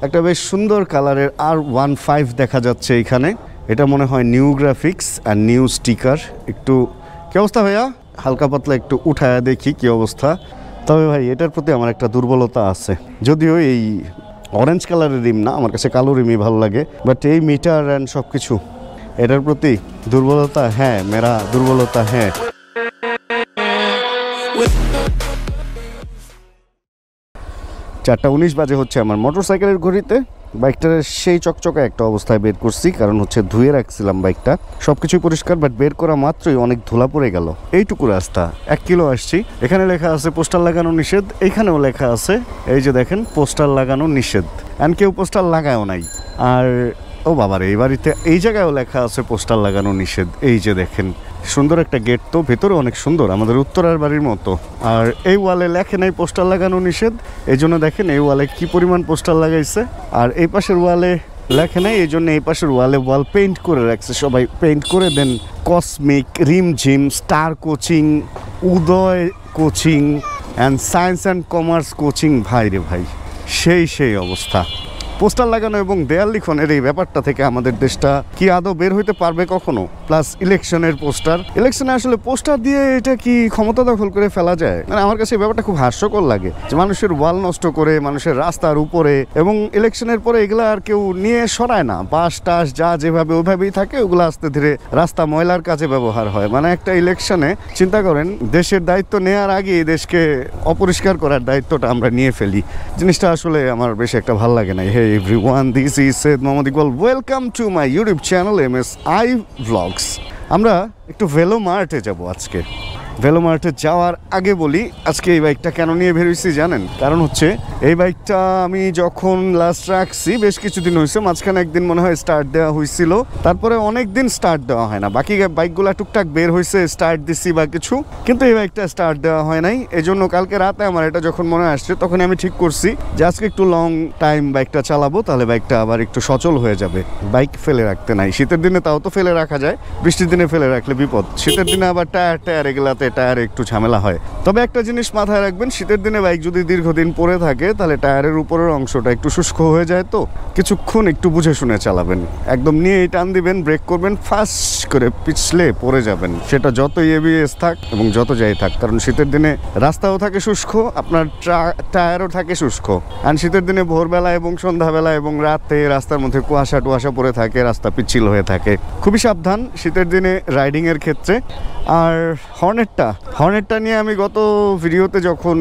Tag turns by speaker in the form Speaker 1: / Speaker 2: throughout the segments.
Speaker 1: একটা বেশ সুন্দর কালারের R15 দেখা যাচ্ছে এখানে। এটা মনে হয় নিউ গ্রাফিক্স আর নিউ স্টিকার। একটু কি অবস্থা ভাইয়া? হালকা পাতলা একটু উঠায়া দেখি কি অবস্থা। তবে ভাই এটার প্রতি আমার একটা দুর্বলতা আছে, যদিও এই অরেঞ্জ কালারের রিম না, আমার কাছে কালো রিমই ভালো লাগে, বাট এই মিটার অ্যান্ড সব কিছু এটার প্রতি দুর্বলতা। হ্যাঁ, মেরা দুর্বলতা। হ্যাঁ, 4:19 বাজে হচ্ছে আমার মোটরসাইকেলের ঘড়িতে। বাইকটার সেই চকচকে একটা অবস্থায় বের করছি, কারণ হচ্ছে ধুয়ে রাখছিলাম বাইকটা। সব কিছুই পরিষ্কার, বাট বের করা মাত্রই অনেক ধুলা পড়ে গেল। এইটুকু রাস্তা 1 কিলো আসছি। এখানে লেখা আছে পোস্টার লাগানো নিষেধ, এইখানেও লেখা আছে, এই যে দেখেন পোস্টার লাগানো নিষেধ। অ্যান্ড কেউ পোস্টার লাগায়ও নাই। আর ও বাবার, এই বাড়িতে এই জায়গায়ও লেখা আছে পোস্টার লাগানো নিষেধ। এই যে দেখেন, সুন্দর একটা গেট, তো ভেতরে অনেক সুন্দর, আমাদের উত্তরার বাড়ির মতো। আর এই ওয়ালে লেখে নাই পোস্টার লাগানো নিষেধ, এই জন্য দেখেন এই ওয়ালে কি পরিমাণ পোস্টার লাগাইছে। আর এই পাশের ওয়ালে লেখে নাই, এই জন্য এই পাশের ওয়ালে ওয়াল পেইন্ট করে রাখছে, সবাই পেইন্ট করে দেন। Cosmic, Rimjhim, star coaching, Uday coaching and science and commerce coaching. ভাই রে ভাই, সেই অবস্থা। পোস্টার লাগানো এবং দেয়াল লিখনের এই ব্যাপারটা থেকে আমাদের দেশটা কি আদৌ বের হইতে পারবে কখনো? প্লাস ইলেকশনের পোস্টার, ইলেকশনে আসলে পোস্টার দিয়ে এটা কি ক্ষমতা দখল করে ফেলা যায়? মানে আমার কাছে এই ব্যাপারটা খুব হাস্যকর লাগে যে মানুষের ওয়াল নষ্ট করে, মানুষের রাস্তার উপরে, এবং ইলেকশনের পরে এগুলা আর কেউ নিয়ে সরায় না। বাস টাস যা যেভাবে ওইভাবেই থাকে, ওগুলো আস্তে ধীরে রাস্তা ময়লার কাজে ব্যবহার হয়। মানে একটা ইলেকশনে চিন্তা করেন, দেশের দায়িত্ব নেওয়ার আগে দেশকে অপরিষ্কার করার দায়িত্বটা আমরা নিয়ে ফেলি। জিনিসটা আসলে আমার বেশ একটা ভালো লাগে না। Hey everyone, this is Syed Mohammad Iqbal, welcome to my YouTube channel MSI Vlogs। আমরা একটু ভেলো মার্টে যাব আজকে। ভেলো মার্টে যাওয়ার আগে বলি, আজকে এই বাইকটা কেন নিয়ে বেরোইছি জানেন? কারণ হচ্ছে এই বাইকটা আমি যখন লাস্ট রাখছি বেশ কিছুদিন হয়েছে, মাঝখানে একদিন মনে হয় স্টার্ট দেওয়া হয়েছিল, তারপরে অনেক দিন স্টার্ট দেওয়া হয় না। বাকি বাইকগুলো টুকটাক বের হয়েছে, স্টার্ট দিছি বা কিছু, কিন্তু এই বাইকটা স্টার্ট দেওয়া হয় নাই। এই জন্য কালকে রাতে আমার এটা যখন মনে আসছে, তখন আমি ঠিক করছি যে আজকে একটু লং টাইম বাইকটা চালাবো, তাহলে বাইকটা আবার একটু সচল হয়ে যাবে। বাইক ফেলে রাখতে নাই। শীতের দিনে তাও তো ফেলে রাখা যায়, বৃষ্টির দিনে ফেলে রাখলে বিপদ। শীতের দিনে আবার টায়ার এগুলাতে টায়ারে একটু ঝামেলা হয়। তবে একটা জিনিস মাথায় রাখবেন, শীতের দিনে বাইক যদি দীর্ঘদিন পরে থাকে, তাহলে টায়ারের উপরের অংশটা একটু শুষ্ক হয়ে যায়, তো কিছুক্ষণ একটু বুঝে শুনে চালাবেন। একদম নিয়ে টান দিবেন, ব্রেক করবেন, ফাস্ট করে পিছলে পড়ে যাবেন, সেটা যতই ABS থাক এবং যত যাই থাক। কারণ শীতের দিনে রাস্তাও থাকে শুষ্ক, আপনার টায়ারও থাকে শুষ্ক। আর শীতের দিনে ভোরবেলা এবং সন্ধ্যাবেলা এবং রাতে রাস্তার মধ্যে কুয়াশা টুয়াশা পড়ে থাকে, রাস্তা পিচ্ছিল হয়ে থাকে। খুবই সাবধান শীতের দিনে রাইডিংয়ের ক্ষেত্রে। আর হর্নেটটা নিয়ে আমি গত ভিডিওতে যখন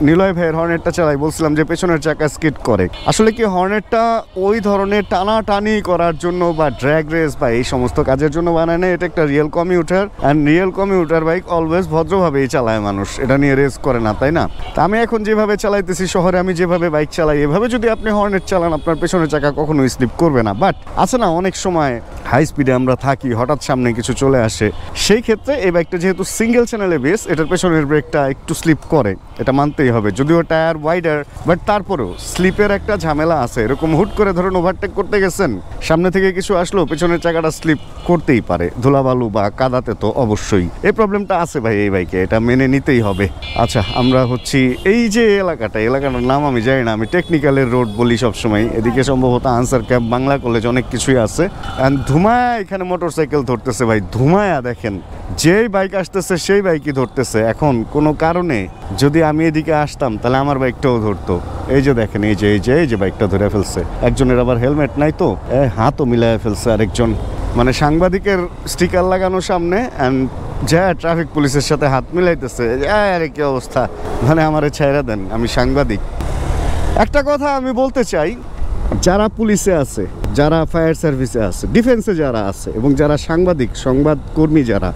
Speaker 1: নিলয় ভাইয়ের হর্নেটটা চালাই, বলছিলাম যে পেছনের চাকা স্কিড করে। আসলে কি হর্নেটটা ওই ধরনের টানাটানি করার জন্য বা ড্র্যাগ রেস বা এই সমস্ত কাজের জন্য বানায় না। এটা একটা real commuter, and real commuter bike always ভদ্রভাবেই চালায় মানুষ, এটা নিয়ে রেস করে না, তাই না? তা আমি এখন যেভাবে চালাইতেছি শহরে, আমি যেভাবে বাইক চালাই, এভাবে যদি আপনি হর্নেট চালান, আপনার পেছনের চাকা কখনোই স্লিপ করবে না। বাট আছে না, অনেক সময় হাই স্পিডে আমরা থাকি, হঠাৎ সামনে কিছু চলে আসে, সেই ক্ষেত্রে এই বাইকটা যেহেতু সিঙ্গেল চ্যানেলে বেস, এটার পেছনের ব্রেকটা একটু স্লিপ করে, এটা মানতেই হবে। যদিও টায়ার ওয়াইডার, বাট তারপরেও স্লিপের একটা ঝামেলা আছে। এরকম হুট করে ধরুন ওভারটেক করতে গেছেন, সামনে থেকে কিছু আসলো, পেছনের চাকাটা স্লিপ করতেই পারে, ধুলাবালু বা কাদাতে তো অবশ্যই। এই প্রবলেমটা আছে ভাই এই বাইকে, এটা মেনে নিতেই হবে। আচ্ছা, আমরা হচ্ছি এই যে এলাকাটার নাম আমি জানি না, আমি টেকনিক্যালের রোড বলি সবসময়। এদিকে সম্ভবত আনসার ক্যাম্প, বাংলা কলেজ, অনেক কিছুই আছে। অ্যান্ড ধুমায়া এখানে মোটরসাইকেল ধরতেছে ভাই, ধুমায়া দেখেন, যেই বাইক আসতেছে সেই বাইকই ধরতেছে। এখন কোনো কারণে যদি আমি এদিকে আসতাম, তাহলে আমার বাইকটাও ধরতো। এই যে দেখেন, এই যে বাইকটা ধরে ফেলছে। একজনের আবার হেলমেট নাই, তো হাতও মিলাই ফেলছে আরেকজন। মানে সাংবাদিকের স্টিকার লাগানো সামনে, অ্যান্ড যা ট্রাফিক পুলিশের সাথে হাত মিলাইতেছে। আরে কি অবস্থা! মানে আমারে ছাইরা দেন, আমি সাংবাদিক। একটা কথা আমি বলতে চাই, যারা পুলিশে আছে, যারা ফায়ার সার্ভিসে আছে, ডিফেন্সে যারা আছে, এবং যারা সংবাদকর্মী যারা,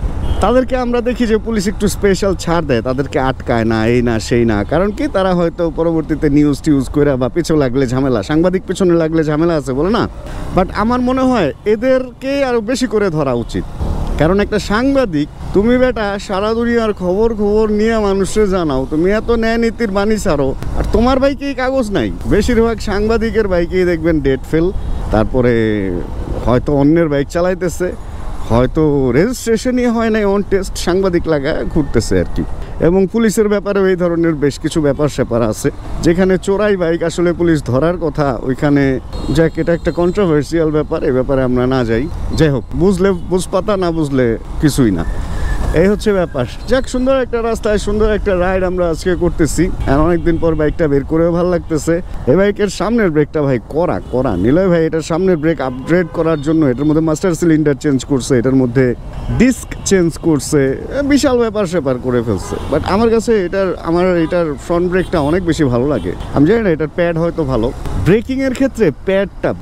Speaker 1: তাদেরকে আমরা দেখি যে পুলিশ একটু স্পেশাল ছাড় দেয়, তাদেরকে আটকায় না, এই না সেই না। কারণ কি, তারা হয়তো পরবর্তীতে নিউজ টিউজ করে বা পিছু লাগলে ঝামেলা, সাংবাদিক পিছনে লাগলে ঝামেলা আছে বলে না। বাট আমার মনে হয় এদেরকে আরও বেশি করে ধরা উচিত। কারণ একটা সাংবাদিক, তুমি বেটা সারা দুনিয়ার খবর নিয়ে মানুষকে জানাও, তুমি এত ন্যায় নীতির বাণী ছাড়ো, আর তোমার বাইকেই কাগজ নাই। বেশিরভাগ সাংবাদিকের বাইকেই দেখবেন ডেট ফেল, তারপরে হয়তো অন্যের বাইক চালাইতেছে, হয়তো রেজিস্ট্রেশনই হয় নাই, অন টেস্ট সাংবাদিক লাগায় ঘুরতেছে আর কি। এবং পুলিশের ব্যাপারেও এই ধরনের বেশ কিছু ব্যাপার স্যাপার আছে, যেখানে চোরাই বাইক আসলে পুলিশ ধরার কথা, ওইখানে যাক এটা একটা কন্ট্রোভার্সিয়াল ব্যাপার, এই ব্যাপারে আমরা না যাই। যাই হোক, বুঝলে বুঝপাতা, না বুঝলে কিছুই না, এই হচ্ছে ব্যাপার। যাক, সুন্দর একটা রাস্তায় সুন্দর একটা রাইড আমরা আজকে করতেছি, আর অনেকদিন পর বাইকটা বের করেও ভালো লাগতেছে। এই বাইকের সামনের ব্রেকটা ভাই করা নিলয় ভাই এটার সামনের ব্রেক আপগ্রেড করার জন্য এটার মধ্যে মাস্টার সিলিন্ডার চেঞ্জ করছে, এটার মধ্যে ডিস্ক চেঞ্জ করছে, বিশাল ব্যাপার স্যাপার করে ফেলছে। বাট আমার কাছে এটার ফ্রন্ট ব্রেকটা অনেক বেশি ভালো লাগে। আমি জানি না এটার প্যাড হয়তো ভালো, ব্রেকিংয়ের ক্ষেত্রে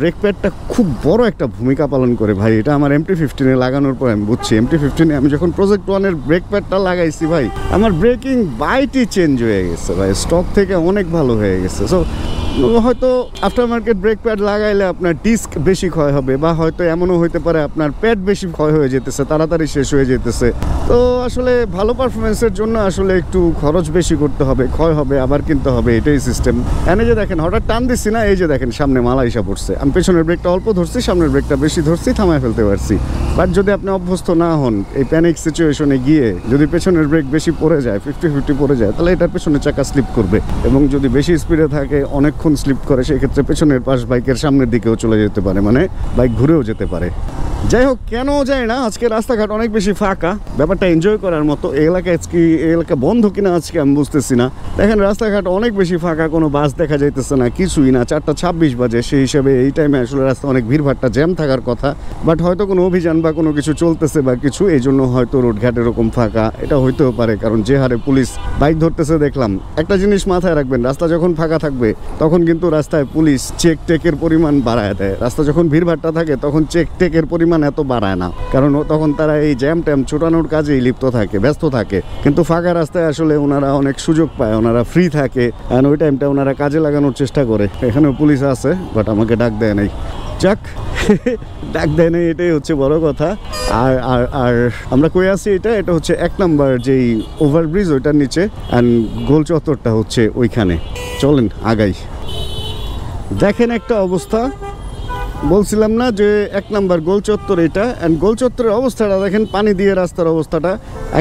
Speaker 1: ব্রেক প্যাডটা খুব বড় একটা ভূমিকা পালন করে ভাই। এটা আমার MT-15 লাগানোর পর আমি বুঝছি। MT-15 আমি যখন প্রজেক্ট ওয়ানের ব্রেক প্যাডটা লাগাইছি ভাই, আমার ব্রেকিং বাইটই চেঞ্জ হয়ে গেছে ভাই, স্টক থেকে অনেক ভালো হয়ে গেছে। সো হয়তো আফটার মার্কেট ব্রেক প্যাড লাগাইলে আপনার ডিস্ক বেশি ক্ষয় হবে, বা হয়তো এমনও হইতে পারে আপনার প্যাড বেশি ক্ষয় হয়ে যেতেছে, তাড়াতাড়ি শেষ হয়ে যেতেছে। তো আসলে ভালো পারফরমেন্সের জন্য আসলে একটু খরচ বেশি করতে হবে, ক্ষয় হবে, আবার কিনতে হবে, এটাই সিস্টেম। এনে যে দেখেন হঠাৎ টান দিচ্ছি না, এই যে দেখেন সামনে মালা এসে পড়ছে, আমি পেছনের ব্রেকটা অল্প ধরছি, সামনের ব্রেকটা বেশি ধরছি, থামায় ফেলতে পারছি। বাট যদি আপনি অভ্যস্ত না হন এই প্যানিক সিচুয়েশনে গিয়ে, যদি পেছনের ব্রেক বেশি পড়ে যায়, 50-50 পড়ে যায়, তাহলে এটার পেছনের চাকা স্লিপ করবে, এবং যদি বেশি স্পিডে থাকে অনেকক্ষণ স্লিপ করে, সেই ক্ষেত্রে পেছনের পাশ বাইকের সামনের দিকেও চলে যেতে পারে, মানে বাইক ঘুরেও যেতে পারে। যাই হোক, কেন যায় না, আজকে রাস্তাঘাট অনেক বেশি ফাঁকা, ব্যাপারটা এনজয় করার মতো। এই এলাকা বন্ধ কিনা আজকে আমি বুঝতেছি না। দেখেন রাস্তাঘাট অনেক বেশি ফাঁকা, কোনো বাস দেখা যাইতেছে না, কিছুই না। 4:26 বাজে, সেই হিসাবে এই টাইমে আসলে রাস্তা অনেক ভিড়ভাট্টা জ্যাম থাকার কথা। বাট হয়তো কোনো অভিযান বা কোনো কিছু চলতেছে বা কিছু, এই জন্য হয়তো রোডঘাট এরকম ফাঁকা। এটা হইতেও পারে, কারণ যে হারে পুলিশ বাইক ধরতেছে দেখলাম। একটা জিনিস মাথায় রাখবেন, রাস্তা যখন ফাঁকা থাকবে তখন কিন্তু রাস্তায় পুলিশ চেক টেকের পরিমাণ বাড়ায় দেয়। রাস্তা যখন ভিড়ভাট্টা থাকে তখন চেক টেকের পরিমাণ এত বাড়ায় না, কারণ তখন তারা এই জ্যাম ট্যাম ছোটানোর কাজেই লিপ্ত থাকে, ব্যস্ত থাকে। কিন্তু ফাঁকা রাস্তায় আসলে ওনারা অনেক সুযোগ পায়, ওনারা ফ্রি থাকে, আর ওই টাইমটা ওনারা কাজে লাগানোর চেষ্টা করে। এখানেও পুলিশ আছে, বাট আমাকে ডাক দেয় নাই। যাক, ডাক দেয় নাই, এটাই হচ্ছে বড় কথা। আর আর আর আমরা কই আছি, এটা হচ্ছে 1 নম্বর যেই ওভারব্রিজ, ওইটার নিচে, অ্যান্ড গোল চত্বরটা হচ্ছে ওইখানে। চলেন আগাই। দেখেন একটা অবস্থা, বলছিলাম না যে 1 নম্বর গোল চত্বর এটা, অ্যান্ড গোল চত্বরের অবস্থাটা দেখেন, পানি দিয়ে রাস্তার অবস্থাটা।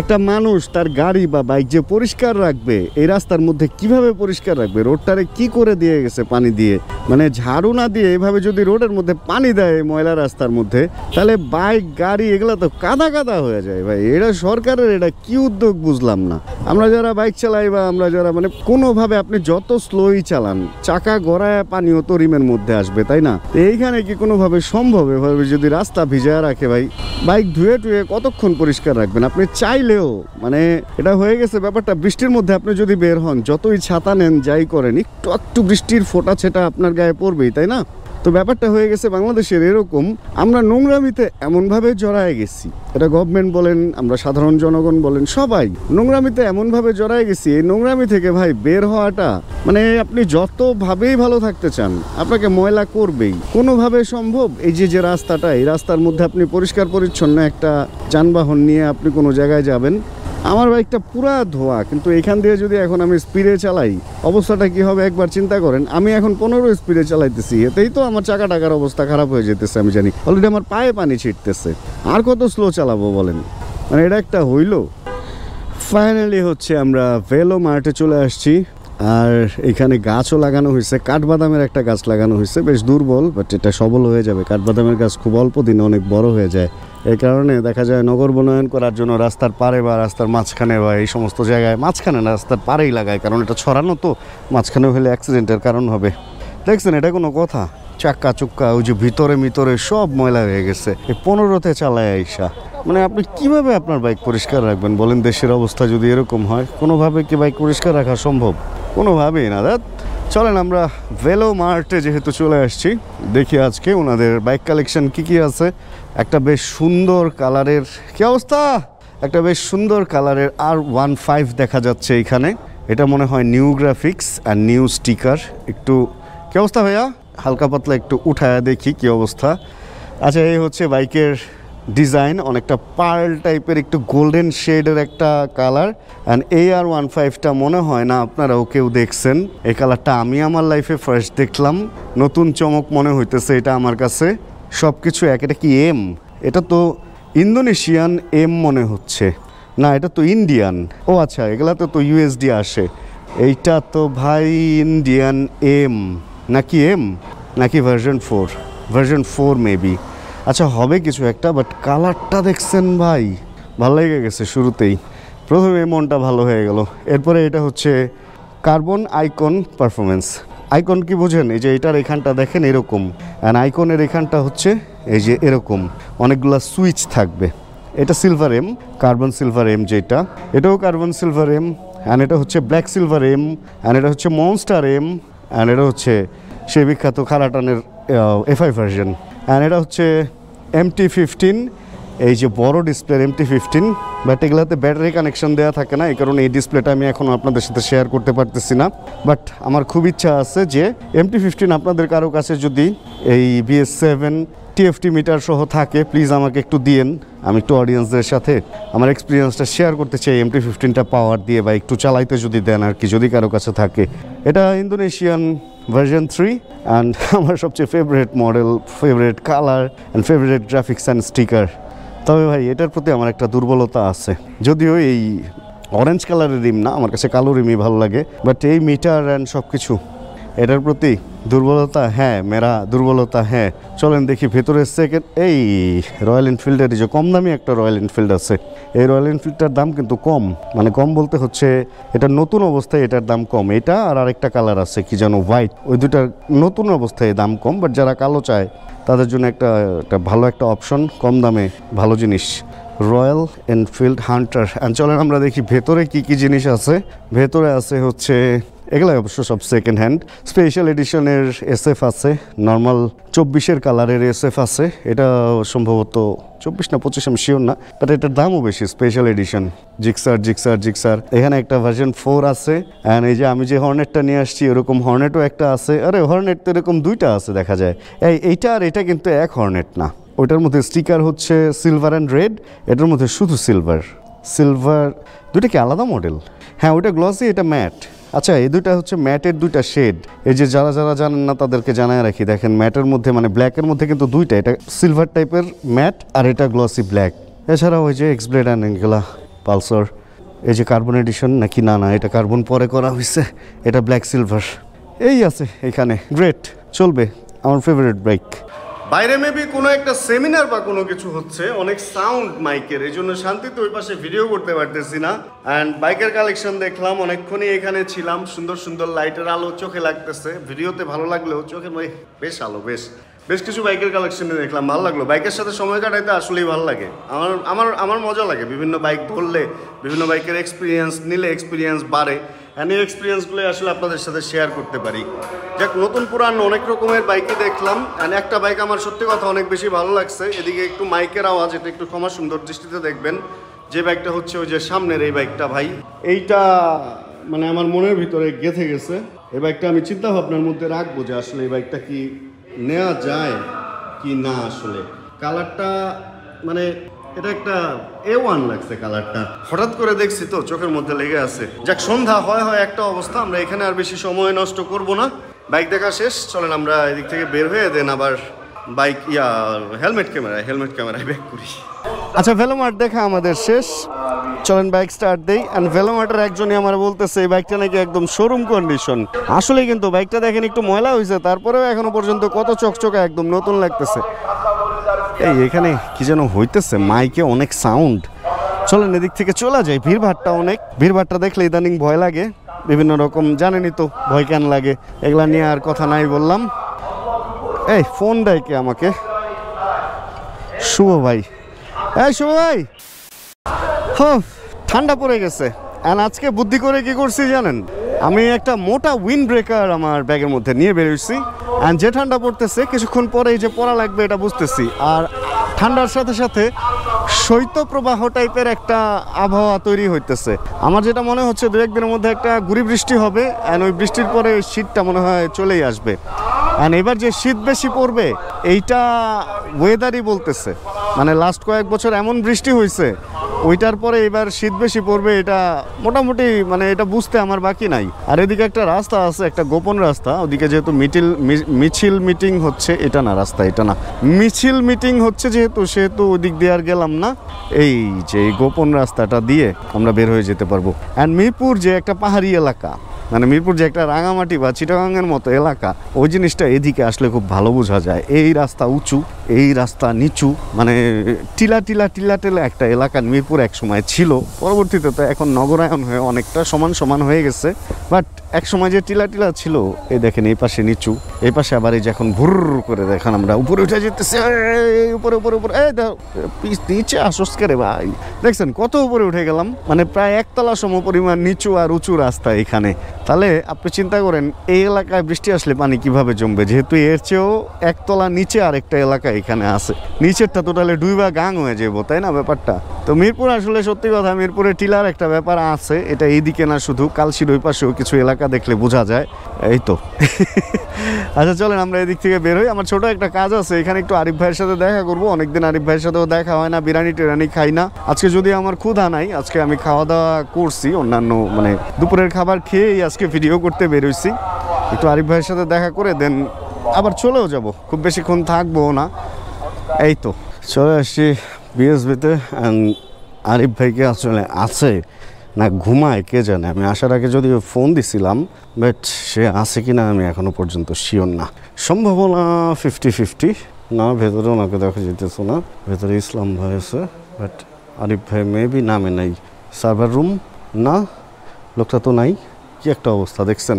Speaker 1: একটা মানুষ তার গাড়ি বা বাইক যে পরিষ্কার রাখবে, এই রাস্তার মধ্যে কিভাবে পরিষ্কার রাখবে, রোডটারে কি করে দিয়ে গেছে পানি দিয়ে, মানে ঝাড়ু না দিয়ে এভাবে যদি রোডের মধ্যে পানি দেয় ময়লা রাস্তার মধ্যে, তাহলে বাইক গাড়ি এগুলো তো কাদা কাদা হয়ে যায় ভাই। এটা সরকারের এটা কি উদ্যোগ বুঝলাম না। আমরা যারা বাইক চালাই বা আমরা যারা, মানে কোনোভাবে আপনি যত স্লোই চালান, চাকা গড়ায় পানিও তো রিমের মধ্যে আসবে, তাই না? এইখানে কি কোনোভাবে সম্ভব এভাবে যদি রাস্তা ভিজায় রাখে ভাই? বাইক ধুয়ে টুয়ে কতক্ষণ পরিষ্কার রাখবেন আপনি চাইলেও? মানে এটা হয়ে গেছে ব্যাপারটা, বৃষ্টির মধ্যে আপনি যদি বের হন, যতই ছাতা নেন যাই করেন, একটু বৃষ্টির ফোঁটা ছেটা আপনার গায়ে পড়বেই, তাই না? তো ব্যাপারটা হয়ে গেছে বাংলাদেশের এরকম, আমরা নোংরামিতে এমনভাবে জড়ায় গেছি, এটা গভর্নমেন্ট বলেন, আমরা সাধারণ জনগণ বলেন, সবাই নোংরামিতে এমনভাবে জড়ায় গেছি। এই নোংরামি থেকে ভাই বের হওয়াটা, মানে আপনি যতভাবেই ভালো থাকতে চান, আপনাকে ময়লা করবেই। কোনোভাবে সম্ভব? এই যে রাস্তাটা, এই রাস্তার মধ্যে আপনি পরিষ্কার পরিচ্ছন্ন একটা যানবাহন নিয়ে আপনি কোনো জায়গায় যাবেন, আমার বাইকটা পুরা ধোয়া, কিন্তু এখান দিয়ে যদি এখন আমি স্পিডে চালাই, অবস্থাটা কি হবে একবার চিন্তা করেন। আমি এখন 15 স্পিডে চালাইতেছি, এতেই তো আমার চাকা টাকার অবস্থা খারাপ হয়ে যেতেছে, আমি জানি। অলরেডি আমার পায়ে পানি ছিটতেছে, আর কত স্লো চালাবো বলেন? মানে এটা একটা হইল। ফাইনালি হচ্ছে আমরা ভেলো মার্টে চলে আসছি, আর এখানে গাছও লাগানো হয়েছে, কাঠবাদামের একটা গাছ লাগানো হয়েছে, বেশ দুর্বল, বাট এটা সবল হয়ে যাবে। কাঠবাদামের গাছ খুব অল্প দিনে অনেক বড় হয়ে যায়। এই কারণে দেখা যায় নগর বনায়ন করার জন্য রাস্তার পারে বা রাস্তার মাঝখানে বা এই সমস্ত জায়গায়, মাঝখানে না, রাস্তার পাড়েই লাগায়, কারণ এটা ছড়ানো তো, মাঝখানে হলে অ্যাক্সিডেন্টের কারণ হবে। দেখছেন এটা কোনো কথা? চাক্কা চুক্কা ওই যে ভিতরে সব ময়লা হয়ে গেছে, এই 15তে চালায় আইসা। মানে আপনি কিভাবে আপনার বাইক পরিষ্কার রাখবেন বলেন? দেশের অবস্থা যদি এরকম হয়, কোনোভাবে কি বাইক পরিষ্কার রাখা সম্ভব? কোনোভাবেই না। চলেন আমরা ভেলো মার্টে যেহেতু চলে আসছি, দেখি আজকে ওনাদের বাইক কালেকশন কি আছে। একটা বেশ সুন্দর কালারের, কি অবস্থা, একটা বেশ সুন্দর কালারের R15 দেখা যাচ্ছে এইখানে। এটা মনে হয় নিউ গ্রাফিক্স আর নিউ স্টিকার। একটু কি অবস্থা ভাইয়া? হালকা পাতলা একটু উঠায়া দেখি কি অবস্থা। আচ্ছা, এই হচ্ছে বাইকের ডিজাইন, অনেকটা পার্ল টাইপের, একটু গোল্ডেন শেডের একটা কালার। অ্যান্ড AR15টা মনে হয় না আপনারাও কেউ দেখছেন। এই কালারটা আমি আমার লাইফে ফার্স্ট দেখলাম, নতুন চমক মনে হইতেছে এটা আমার কাছে। সব কিছু এক। এটা কি এম? এটা তো ইন্দোনেশিয়ান এম মনে হচ্ছে। না এটা তো ইন্ডিয়ান। ও আচ্ছা, এগুলাতে তো ইউএসডি আসে। এইটা তো ভাই ইন্ডিয়ান এম নাকি এম নাকি ভার্সন 4 মেবি। আচ্ছা হবে কিছু একটা, বাট কালারটা দেখছেন ভাই, ভালো লেগে গেছে শুরুতেই, প্রথমে মনটা ভালো হয়ে গেল। এরপরে এটা হচ্ছে কার্বন আইকন পারফরমেন্স। আইকন কি বোঝেন? এই যে এটার এখানটা দেখেন এরকম, অ্যান্ড আইকনের এখানটা হচ্ছে এই যে এরকম অনেকগুলো সুইচ থাকবে। এটা silver M, carbon silver M যেটা, এটাও কার্বন সিলভার এম, অ্যান্ড এটা হচ্ছে ব্ল্যাক সিলভার এম, অ্যান্ড এটা হচ্ছে মনস্টার এম, অ্যান্ড এটা হচ্ছে সেই বিখ্যাত খারাটানের FI ভার্সন, অ্যান্ড এটা হচ্ছে MT15, এই যে বড় ডিসপ্লের MT15। বাট এগুলাতে ব্যাটারি কানেকশন দেওয়া থাকে না, এই কারণে এই ডিসপ্লেটা আমি এখন আপনাদের সাথে শেয়ার করতে পারতেছি না। বাট আমার খুব ইচ্ছা আছে যে MT15 আপনাদের কারো কাছে যদি এই BS7 TFT মিটার সহ থাকে, প্লিজ আমাকে একটু দিয়েন। আমি একটু অডিয়েন্সদের সাথে আমার এক্সপিরিয়েন্সটা শেয়ার করতে চাই MT15টা পাওয়ার দিয়ে, বা একটু চালাইতে যদি দেন আর কি, যদি কারো কাছে থাকে। এটা ইন্দোনেশিয়ান ভার্সন 3, অ্যান্ড আমার সবচেয়ে favourite model, favourite colour and favourite graphics and sticker. তবে ভাই এটার প্রতি আমার একটা দুর্বলতা আছে, যদিও এই অরেঞ্জ কালারের রিম না, আমার কাছে কালো রিমই ভালো লাগে, বাট এই মিটার অ্যান্ড সব কিছু এটার প্রতি দুর্বলতা, হ্যাঁ মেরা দুর্বলতা। হ্যাঁ চলেন দেখি ভেতরে সেকেন্ড এই রয়্যাল এনফিল্ডের যে কম দামি একটা রয়্যাল এনফিল্ড আছে, এই রয়্যাল এনফিল্ডটার দাম কিন্তু কম, মানে কম বলতে হচ্ছে এটা নতুন অবস্থায় এটার দাম কম। এটা আর আরেকটা কালার আছে কি যেন হোয়াইট, ওই দুটার নতুন অবস্থায় দাম কম, বাট যারা কালো চায় তাদের জন্য একটা ভালো একটা অপশন, কম দামে ভালো জিনিস, রয়্যাল এনফিল্ড হান্টার। অ্যান্ড চলেন আমরা দেখি ভেতরে কি কি জিনিস আছে। ভেতরে আছে হচ্ছে এগুলো অবশ্য সব সেকেন্ড হ্যান্ড, স্পেশাল এডিশনের SF আছে, নর্মাল 24-এর কালারের SF আছে, এটা সম্ভবত 24 না 25 আমি শিওর না, বাট এটার দামও বেশি, স্পেশাল এডিশন। জিক্সার এখানে একটা ভার্সন 4 আছে, অ্যান্ড এই যে আমি যে হর্নেটটা নিয়ে আসছি এরকম হর্নেটও একটা আছে। আরে হর্নেট তো এরকম দুইটা আছে দেখা যায়, এইটা আর এটা কিন্তু এক হর্নেট না। ওইটার মধ্যে স্টিকার হচ্ছে সিলভার অ্যান্ড রেড, এটার মধ্যে শুধু সিলভার। দুইটা কি আলাদা মডেল? হ্যাঁ ওইটা গ্লসি, এটা ম্যাট। আচ্ছা এই দুইটা হচ্ছে ম্যাটের দুইটা শেড। এই যে যারা জানেন না তাদেরকে জানায় রাখি, দেখেন ম্যাটের মধ্যে মানে ব্ল্যাকের মধ্যে কিন্তু দুইটা, এটা সিলভার টাইপের ম্যাট আর এটা গ্লসি ব্ল্যাক। এছাড়াও ওই যে এক্সব্লেড অ্যান্ড এগুলা পালসার, এই যে কার্বন এডিশন নাকি, না এটা কার্বন পরে করা হয়েছে, এটা ব্ল্যাক সিলভার। এই আছে এখানে, গ্রেট, চলবে, আমার ফেভারিট বাইক। বাইরে মেবি কোনো একটা সেমিনার বা কোনো কিছু হচ্ছে, অনেক সাউন্ড মাইকের, এই জন্য শান্তিতে ওই পাশে ভিডিও করতে পারতেছি না। অ্যান্ড বাইকের কালেকশন দেখলাম, অনেকক্ষণই এখানে ছিলাম, সুন্দর সুন্দর লাইটের আলো চোখে লাগতেছে, ভিডিওতে ভালো লাগলেও চোখের বেশ আলো, বেশ কিছু বাইকের কালেকশনে দেখলাম, ভালো লাগলো। বাইকের সাথে সময় কাটাইতে আসলেই ভালো লাগে, আমার মজা লাগে। বিভিন্ন বাইক ধরলে, বিভিন্ন বাইকের এক্সপিরিয়েন্স নিলে এক্সপিরিয়েন্স বাড়ে, অ্যান্ড এই এক্সপিরিয়েন্সগুলো আসলে আপনাদের সাথে শেয়ার করতে পারি। যাক, নতুন পুরান অনেক রকমের বাইকই দেখলাম, অ্যান্ড একটা বাইক আমার সত্যি কথা অনেক বেশি ভালো লাগছে। এদিকে একটু মাইকের আওয়াজ, এটা একটু ক্ষমা সুন্দর দৃষ্টিতে দেখবেন। যে বাইকটা হচ্ছে ওই যে সামনের এই বাইকটা, ভাই এইটা মানে আমার মনের ভিতরে গেঁথে গেছে। এই বাইকটা আমি চিন্তা ভাবনার মধ্যে রাখবো যে আসলে এই বাইকটা কি নেওয়া যায় কি না। আসলে কালারটা মানে এটা একটা A1 লাগছে কালারটা, হঠাৎ করে দেখছি তো চোখের মধ্যে লেগে আছে। যাক, সন্ধ্যা হয় একটা অবস্থা, আমরা এখানে আর বেশি সময় নষ্ট করব না, বাইক দেখা শেষ, চলেন আমরা এদিক থেকে বের হয়ে দেন আবার বাইক হেলমেট ক্যামেরায় ব্যাক করি। আচ্ছা, ভেলোমার্ট দেখা আমাদের শেষ, চলেন বাইক স্টার্ট দেই। অ্যান্ড ভেলোমার্টের একজনই আমার বলতেছে এই বাইকটা নাকি একদম শোরুম কন্ডিশন। আসলে কিন্তু বাইকটা দেখেন একটু ময়লা হয়েছে, তারপরেও এখনো পর্যন্ত কত চকচকে একদম নতুন লাগতেছে। এই এখানে কি যেন হইতেছে, মাইকে অনেক সাউন্ড। চলেন এদিক থেকে চলে যাই, ভিড়ভাট্টা দেখলে ইদানিং ভয় লাগে, বিভিন্ন রকম, জানেনই তো ভয় কেন লাগে, এগুলা নিয়ে আর কথা নাই বললাম। এই ফোন দেয় কে আমাকে? শুভ ভাই, ঠান্ডা পড়ে গেছে। অ্যান্ড আজকে বুদ্ধি করে কি করছি জানেন, আমি একটা মোটা উইন্ড ব্রেকার আমার ব্যাগের মধ্যে নিয়ে বেরোচ্ছি। অ্যান্ড যে ঠান্ডা পড়তেছে, কিছুক্ষণ পরেই যে পড়া লাগবে এটা বুঝতেছি, আর ঠান্ডার সাথে সাথে শৈত্যপ্রবাহ টাইপের একটা আবহাওয়া তৈরি হইতেছে। আমার যেটা মনে হচ্ছে 2-1 দিনের মধ্যে একটা গুড়ি বৃষ্টি হবে, অ্যান্ড ওই বৃষ্টির পরে শীতটা মনে হয় চলেই আসবে। অ্যান্ড এবার যে শীত বেশি পড়বে এইটা ওয়েদারই বলতেছে। মানে লাস্ট কয়েক বছর এমন বৃষ্টি হয়েছে, ওইটার পরে এবার শীত বেশি পড়বে এটা মোটামুটি মানে এটা বুঝতে আমার বাকি নাই। আর এদিকে একটা রাস্তা আছে, একটা গোপন রাস্তা, ওদিকে যেহেতু মিছিল মিটিং হচ্ছে, এটা না রাস্তা, এটা না, মিছিল মিটিং হচ্ছে সেহেতু ওদিক দিয়ে আর গেলাম না। এই যে এই গোপন রাস্তাটা দিয়ে আমরা বের হয়ে যেতে পারবো। অ্যান্ড মিরপুর যে একটা পাহাড়ি এলাকা, মানে মিরপুর যে একটা রাঙামাটি বা চিটাগাংয়ের মতো এলাকা, ওই জিনিসটা এদিকে আসলে খুব ভালো বোঝা যায়। এই রাস্তা উঁচু, এই রাস্তা নিচু, মানে টিলা একটা এলাকা মিরপুর এক সময় ছিল। পরবর্তীতে তো এখন নগরায়ন হয়ে অনেকটা সমান হয়ে গেছে, বাট এক সময় যে টিলা ছিল, এই দেখেন এই পাশে নিচু, এই পাশে আবার এই যে এখন ভুর করে দেখেন আমরা উপরে উঠে যেতেছি, উপরে এই নিচে আসস রে ভাই, দেখছেন কত উপরে উঠে গেলাম, মানে প্রায় একতলা সম পরিমাণ নিচু আর উঁচু রাস্তা এখানে। তাহলে আপনি চিন্তা করেন এই এলাকায় বৃষ্টি আসলে পানি কিভাবে জমবে, যেহেতু এর চেয়েও একতলা নিচে আরেকটা এলাকা এখানে আছে, নিচেরটা টোটালে ডুইবা গাং হয়ে যাবো, তাই না ব্যাপারটা। তো মিরপুর আসলে সত্যি কথা, মিরপুরে টিলার একটা ব্যাপার আছে, এটা এইদিকে না শুধু, কালশির ওই পাশেও কিছু এলাকা দেখলে বোঝা যায়। এই তো আচ্ছা চলেন আমরা এদিক থেকে বের হই। আমার ছোট একটা কাজ আছে, এখানে একটু আরিফ ভাইয়ের সাথে দেখা করবো, অনেকদিন আরিফ ভাইয়ের সাথেও দেখা হয় না, বিরিয়ানি টিরানি খাই না। আজকে যদি আমার ক্ষুধা নাই, আজকে আমি খাওয়া দাওয়া করছি, অন্যান্য মানে দুপুরের খাবার খেয়েই আজকে ভিডিও করতে বেরোইছি। একটু আরিফ ভাইয়ের সাথে দেখা করে দেন আবার চলেও যাব, খুব বেশিক্ষণ থাকবো না। এই তো চলে আসছি বিএসবিতে। আরিফ ভাইকে আসলে আছে না ঘুমায় কে জানে, আমি আসার আগে যদি ফোন দিছিলাম, বাট সে আছে কি না আমি এখনো পর্যন্ত শিওর না। সম্ভাবনা 50-50 না, ভেতরে ওনাকে দেখা যেতেছে না, ভেতরে ইসলাম ভাই আছে, বাট আরিফ ভাই মেবি নামে নাই। সার্ভার রুম না, লোকটা তো নাই, কি একটা অবস্থা দেখছেন।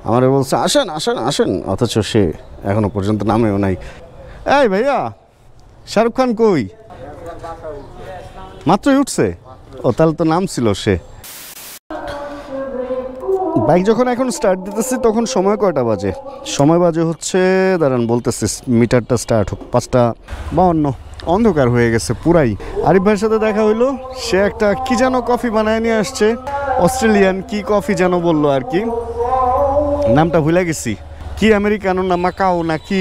Speaker 1: আমারে বলছে আসেন আসেন আসেন, অথচ সে এখনো পর্যন্ত নামেও নাই। এই ভাইয়া শাহরুখ খান কই? মাত্রই উঠছে? ও তাহলে তো নাম ছিল সে। বাইক যখন এখন স্টার্ট দিতেছি তখন সময় কয়টা বাজে? সময় বাজে হচ্ছে, দাঁড়ান বলতেছি, মিটারটা স্টার্ট হোক, 5:52। অন্ধকার হয়ে গেছে পুরাই। আরিফ ভাইয়ের সাথে দেখা হইলো, সে একটা কি যেন কফি বানায় নিয়ে আসছে, অস্ট্রেলিয়ান কি কফি যেন বললো আর কি, নামটা ভুলে গেছি, কি আমেরিকানো না মাকাও না কি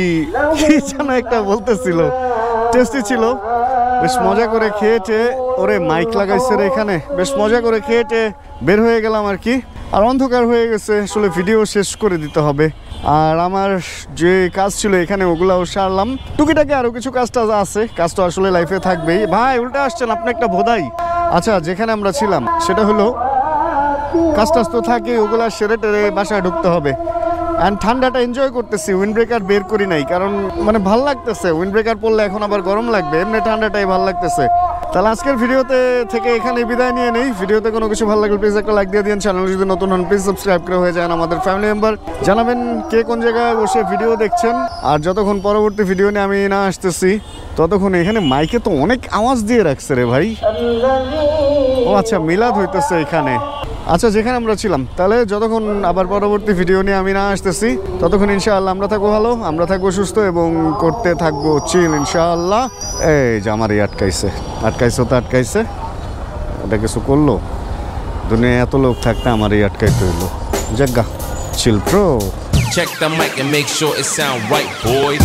Speaker 1: যেন একটা বলতেছিল, টেস্টি ছিল। বেশ মজা করে খেয়েটে, ওরে মাইক লাগাইছে রে এখানে, বেশ মজা করে খেয়েটে বের হয়ে গেলাম আর কি। আর অন্ধকার হয়ে গেছে, আসলে ভিডিও শেষ করে দিতে হবে। আর আমার যে কাজ ছিল এখানে ওগুলাও সারলাম, টুকিটাকি আরও কিছু কাজ টাজ আছে, কাজ তো আসলে লাইফে থাকবেই। ভাই উল্টে আসছেন আপনি একটা ভোদাই। আচ্ছা যেখানে আমরা ছিলাম সেটা হলো, কাজ টাজ তো থাকে, ওগুলা সেরে টেরে বাসায় ঢুকতে হবে। অ্যান্ড ঠান্ডাটা এনজয় করতেছি, উইন্ড ব্রেকার বের করি নাই, কারণ মানে ভাল লাগতেছে, উইন্ড ব্রেকার পরলে এখন আবার গরম লাগবে, এমনি ঠান্ডাটাই ভাল লাগতেছে। তাহলে আজকের ভিডিওতে থেকে এখানে বিদায় নিয়ে নেই। ভিডিওতে কোনো কিছু ভালো লাগলে প্লিজ একটা লাইক দিয়ে দিন, চ্যানেল যদি নতুন হন প্লিজ সাবস্ক্রাইব করে হয়ে যান আমাদের ফ্যামিলি মেম্বার। জানাবেন কে কোন জায়গায় বসে ভিডিও দেখছেন। আর যতক্ষণ পরবর্তী ভিডিও নিয়ে আমি না আসতেছি, ততক্ষণ এখানে মাইকে তো অনেক আওয়াজ দিয়ে রাখছে রে ভাই। ও আচ্ছা মিলাদ হইতেছে এখানে। আচ্ছা যেখানে আমরা ছিলাম, তাহলে যতক্ষণ আবার পরবর্তী ভিডিও নিয়ে আমি না আসতেছি, ততক্ষণ ইনশাআল্লাহ আমরা থাকবো ভালো, আমরা থাকবো সুস্থ এবং করতে থাকবো চিল ইনশাআল্লাহ। এই যে আমারই আটকাইছে তো আটকাইছে, এটা কিছু করলো, দুনিয়ায় এত লোক থাকতে আমারই আটকাইতে হইলো। জাগা চিল pro.
Speaker 2: Check the mic and make sure it sound right, boys.